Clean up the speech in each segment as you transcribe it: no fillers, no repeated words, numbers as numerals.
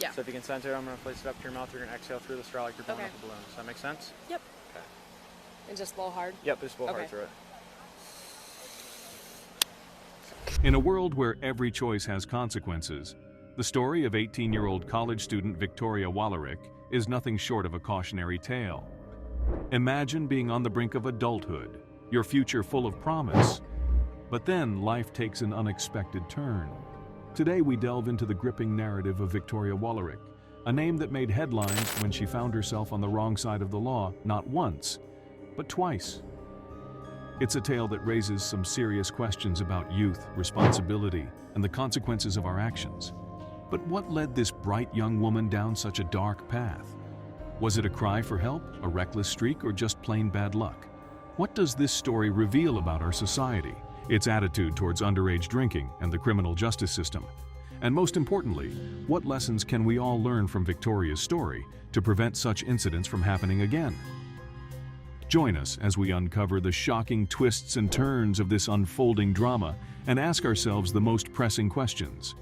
Yeah. So if you consent to it, I'm going to place it up to your mouth. You're going to exhale through the straw like you're blowing up a balloon. Does that make sense? Yep. Okay. And just blow hard? Yep, just blow hard through it. In a world where every choice has consequences, the story of 18-year-old college student Victoria Wallerick is nothing short of a cautionary tale. Imagine being on the brink of adulthood, your future full of promise, but then life takes an unexpected turn. Today we delve into the gripping narrative of Victoria Wallerick, a name that made headlines when she found herself on the wrong side of the law not once, but twice. It's a tale that raises some serious questions about youth, responsibility, and the consequences of our actions. But what led this bright young woman down such a dark path? Was it a cry for help, a reckless streak, or just plain bad luck? What does this story reveal about our society, its attitude towards underage drinking and the criminal justice system? And most importantly, what lessons can we all learn from Victoria's story to prevent such incidents from happening again? Join us as we uncover the shocking twists and turns of this unfolding drama and ask ourselves the most pressing questions.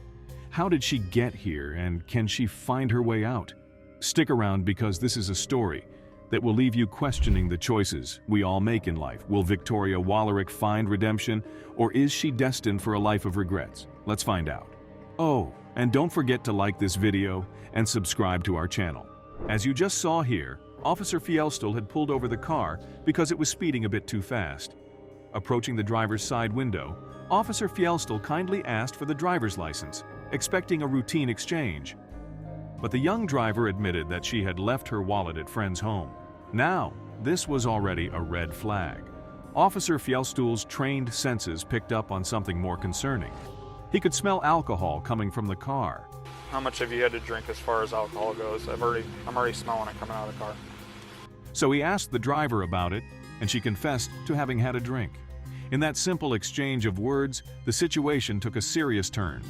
How did she get here, and can she find her way out? Stick around, because this is a story that will leave you questioning the choices we all make in life. Will Victoria Wallerick find redemption, or is she destined for a life of regrets? Let's find out. Oh, and don't forget to like this video and subscribe to our channel. As you just saw here, Officer Fjellstol had pulled over the car because it was speeding a bit too fast. Approaching the driver's side window, Officer Fjellstol kindly asked for the driver's license, expecting a routine exchange. But the young driver admitted that she had left her wallet at friend's home. Now, this was already a red flag. Officer Fjellstol's trained senses picked up on something more concerning. He could smell alcohol coming from the car. How much have you had to drink as far as alcohol goes? I'm already smelling it coming out of the car. So he asked the driver about it, and she confessed to having had a drink. In that simple exchange of words, the situation took a serious turn.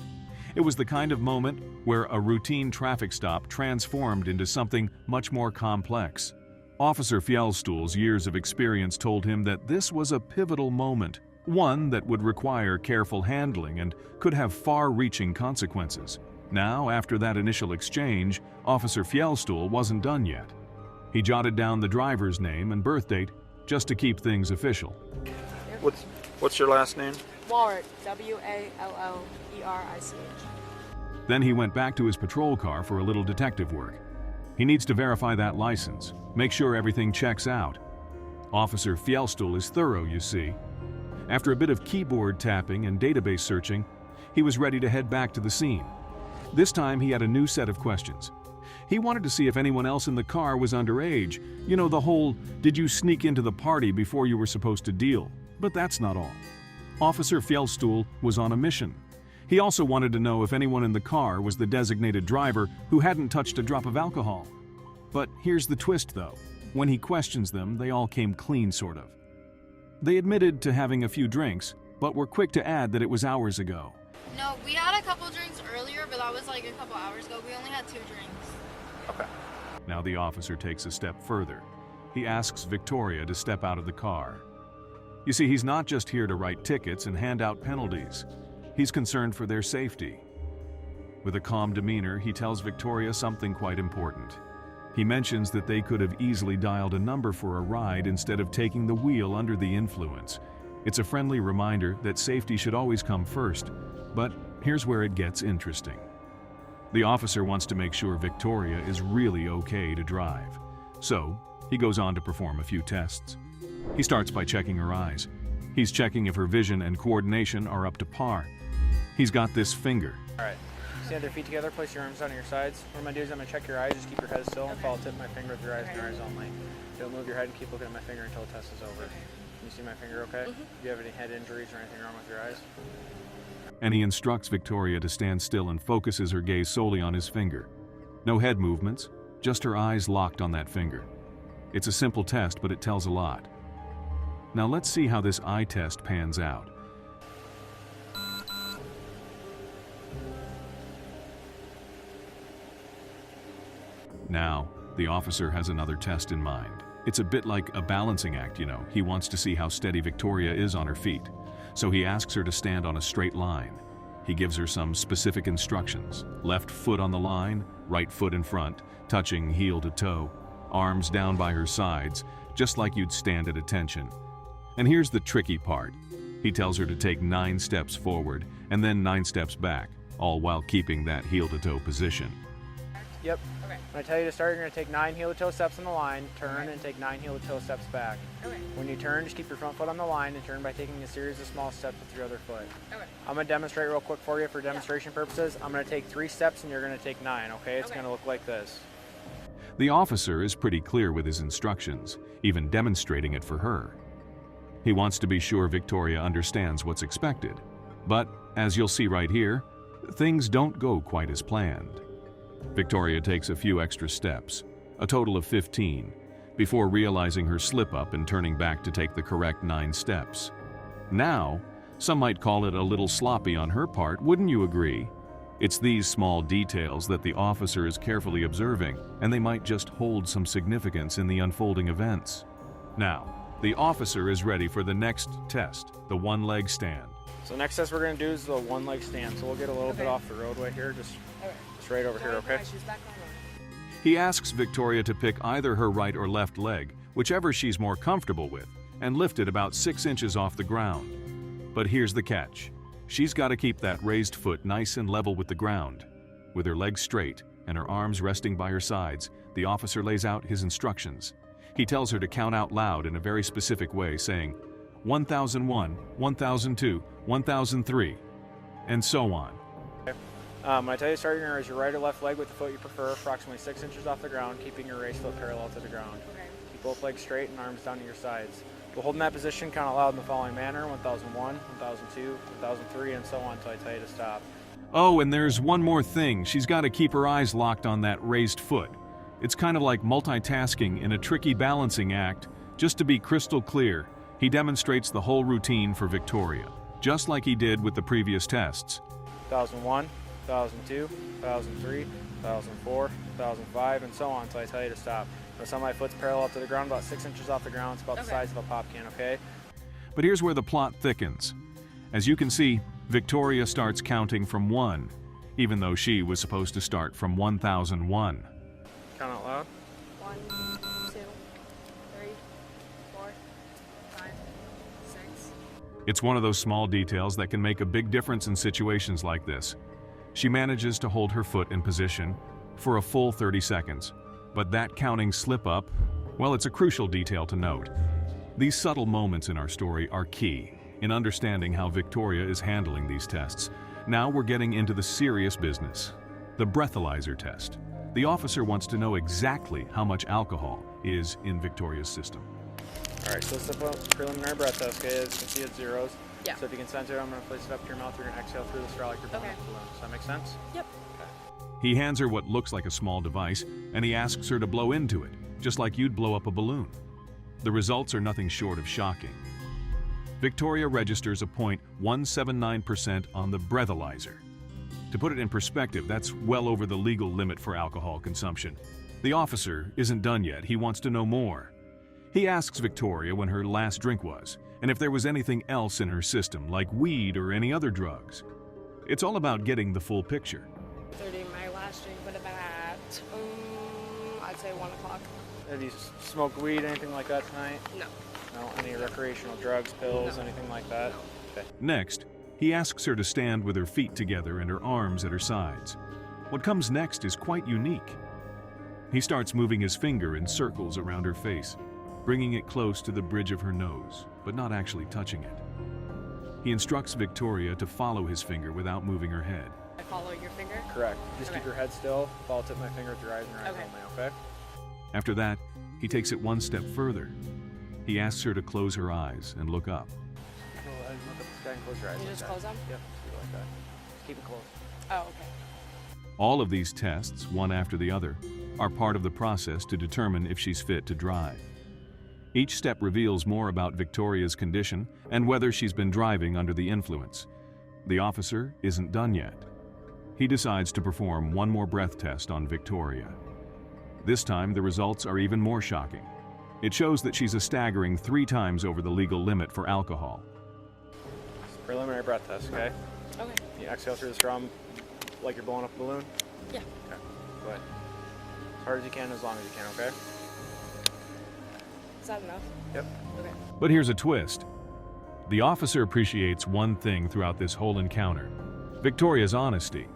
It was the kind of moment where a routine traffic stop transformed into something much more complex. Officer Fjellstol's years of experience told him that this was a pivotal moment, one that would require careful handling and could have far-reaching consequences. Now, after that initial exchange, Officer Fjellstol wasn't done yet. He jotted down the driver's name and birth date just to keep things official. What's your last name? Wallerick, W-A-L-L-E-R-I-C-H. Then he went back to his patrol car for a little detective work. He needs to verify that license, make sure everything checks out. Officer Fjellstol is thorough, you see. After a bit of keyboard tapping and database searching, he was ready to head back to the scene. This time he had a new set of questions. He wanted to see if anyone else in the car was underage. You know, the whole, did you sneak into the party before you were supposed to deal? But that's not all. Officer Fjellstol was on a mission. He also wanted to know if anyone in the car was the designated driver who hadn't touched a drop of alcohol. But here's the twist, though. When he questions them, they all came clean, sort of. They admitted to having a few drinks, but were quick to add that it was hours ago. No, we had a couple drinks earlier, but that was like a couple hours ago. We only had 2 drinks. Okay. Now the officer takes a step further. He asks Victoria to step out of the car. You see, he's not just here to write tickets and hand out penalties. He's concerned for their safety. With a calm demeanor, he tells Victoria something quite important. He mentions that they could have easily dialed a number for a ride instead of taking the wheel under the influence. It's a friendly reminder that safety should always come first. But here's where it gets interesting. The officer wants to make sure Victoria is really okay to drive. So, he goes on to perform a few tests. He starts by checking her eyes. He's checking if her vision and coordination are up to par. He's got this finger. All right. Stand your feet together, place your arms on your sides. What I'm going to do is I'm going to check your eyes, just keep your head still and follow the tip of my finger with your eyes and your eyes only. Don't move your head and keep looking at my finger until the test is over. Can you see my finger okay? Do you have any head injuries or anything wrong with your eyes? And he instructs Victoria to stand still and focuses her gaze solely on his finger. No head movements, just her eyes locked on that finger. It's a simple test, but it tells a lot. Now let's see how this eye test pans out. Now, the officer has another test in mind. It's a bit like a balancing act, you know. He wants to see how steady Victoria is on her feet. So he asks her to stand on a straight line. He gives her some specific instructions. Left foot on the line, right foot in front, touching heel to toe, arms down by her sides, just like you'd stand at attention. And here's the tricky part. He tells her to take 9 steps forward and then 9 steps back, all while keeping that heel-to-toe position. Yep. Okay. When I tell you to start, you're going to take 9 heel-to-toe steps on the line, turn, and take 9 heel-to-toe steps back. Okay. When you turn, just keep your front foot on the line and turn by taking a series of small steps with your other foot. Okay. I'm going to demonstrate real quick for you for demonstration purposes. I'm going to take 3 steps and you're going to take 9, okay? It's Okay. going to look like this. The officer is pretty clear with his instructions, even demonstrating it for her. He wants to be sure Victoria understands what's expected. But, as you'll see right here, things don't go quite as planned. Victoria takes a few extra steps, a total of 15, before realizing her slip-up and turning back to take the correct 9 steps. Now, some might call it a little sloppy on her part, wouldn't you agree? It's these small details that the officer is carefully observing, and they might just hold some significance in the unfolding events. Now, the officer is ready for the next test, the one-leg stand. So the next test we're going to do is the one-leg stand. So we'll get a little bit Okay. off the roadway here, just right over here, Do I put okay? my shoes back on or- He asks Victoria to pick either her right or left leg, whichever she's more comfortable with, and lift it about 6 inches off the ground. But here's the catch. She's got to keep that raised foot nice and level with the ground. With her legs straight and her arms resting by her sides, the officer lays out his instructions. He tells her to count out loud in a very specific way, saying, 1001, 1002, 1003, and so on. When I tell you to start, you're going to raise your right or left leg with the foot you prefer, approximately 6 inches off the ground, keeping your raised foot parallel to the ground. Okay. Keep both legs straight and arms down to your sides. We'll hold in that position, count out loud in the following manner: 1001, 1002, 1003, and so on until I tell you to stop. Oh, and there's one more thing. She's got to keep her eyes locked on that raised foot. It's kind of like multitasking in a tricky balancing act. Just to be crystal clear, he demonstrates the whole routine for Victoria, just like he did with the previous tests. 1001, 1002, 1003, 1004, 1005, and so on until I tell you to stop. Notice how my foot's parallel to the ground, about 6 inches off the ground. It's about the Okay. size of a pop can, okay? But here's where the plot thickens. As you can see, Victoria starts counting from 1, even though she was supposed to start from 1001. Count out loud. 1, 2, 3, 4, 5, 6. It's one of those small details that can make a big difference in situations like this. She manages to hold her foot in position for a full 30 seconds. But that counting slip-up, well, it's a crucial detail to note. These subtle moments in our story are key in understanding how Victoria is handling these tests. Now we're getting into the serious business, the breathalyzer test. The officer wants to know exactly how much alcohol is in Victoria's system. All right, so this is the preliminary breath test, okay? As you can see, it's zeros. Yeah. So if you can sense it, I'm going to place it up to your mouth. You're going to exhale through the straw like you're blowing Okay. up a balloon. Does that make sense? Yep. He hands her what looks like a small device, and he asks her to blow into it, just like you'd blow up a balloon. The results are nothing short of shocking. Victoria registers a 0.179% on the breathalyzer. To put it in perspective, that's well over the legal limit for alcohol consumption. The officer isn't done yet. He wants to know more. He asks Victoria when her last drink was, and if there was anything else in her system, like weed or any other drugs. It's all about getting the full picture. 30, my last drink would have been at, I'd say 1 o'clock. Have you smoked weed, anything like that tonight? No. No? Any recreational drugs, pills, No. anything like that? No. Okay. Next, he asks her to stand with her feet together and her arms at her sides. What comes next is quite unique. He starts moving his finger in circles around her face, bringing it close to the bridge of her nose, but not actually touching it. He instructs Victoria to follow his finger without moving her head. I follow your finger? Correct. Just keep Okay. your head still. Follow tip of my finger with your eyes and your eyes Okay. only, okay? After that, he takes it one step further. He asks her to close her eyes and look up. Go ahead and look up the sky and close your eyes You like just that. close them? Yep, just keep it like that. Just keep it closed. Oh, okay. All of these tests, one after the other, are part of the process to determine if she's fit to drive. Each step reveals more about Victoria's condition and whether she's been driving under the influence. The officer isn't done yet. He decides to perform one more breath test on Victoria. This time, the results are even more shocking. It shows that she's a staggering 3 times over the legal limit for alcohol. It's a preliminary breath test, okay? Okay. You exhale through the straw like you're blowing up a balloon. Yeah. Okay. Go ahead. As hard as you can, as long as you can, okay? Is that enough? Yep. Okay. But here's a twist. The officer appreciates one thing throughout this whole encounter: Victoria's honesty.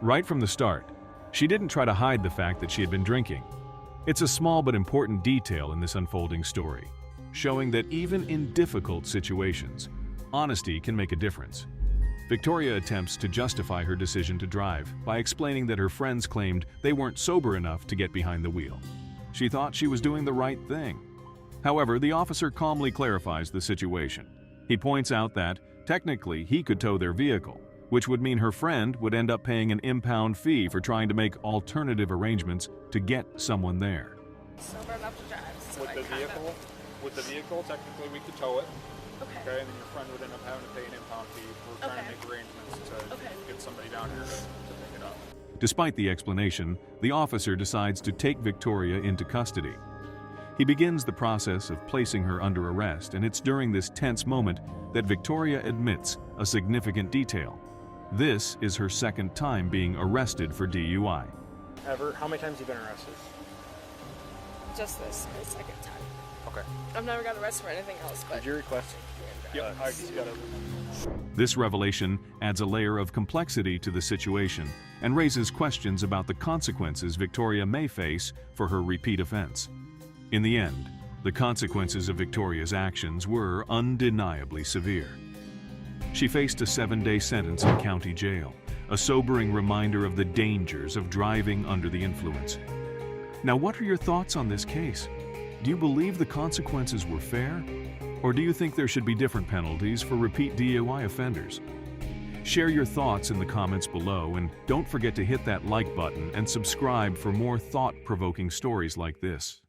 Right from the start, she didn't try to hide the fact that she had been drinking. It's a small but important detail in this unfolding story, showing that even in difficult situations, honesty can make a difference. Victoria attempts to justify her decision to drive by explaining that her friends claimed they weren't sober enough to get behind the wheel. She thought she was doing the right thing. However, the officer calmly clarifies the situation. He points out that, technically, he could tow their vehicle, which would mean her friend would end up paying an impound fee for trying to make alternative arrangements to get someone there. Sober enough to drive. So With the vehicle, technically we could tow it. Okay. Okay, and then your friend would end up having to pay an impound fee. We're trying to make arrangements to get somebody down here to pick it up. Despite the explanation, the officer decides to take Victoria into custody. He begins the process of placing her under arrest, and it's during this tense moment that Victoria admits a significant detail. This is her second time being arrested for DUI. Ever? How many times have you been arrested? Just this, my second time. Okay. I've never got arrested for anything else, but Did you request? Yep, I just got it. This revelation adds a layer of complexity to the situation and raises questions about the consequences Victoria may face for her repeat offense. In the end, the consequences of Victoria's actions were undeniably severe. She faced a 7-day sentence in county jail, a sobering reminder of the dangers of driving under the influence. Now, what are your thoughts on this case? Do you believe the consequences were fair? Or do you think there should be different penalties for repeat DUI offenders? Share your thoughts in the comments below, and don't forget to hit that like button and subscribe for more thought-provoking stories like this.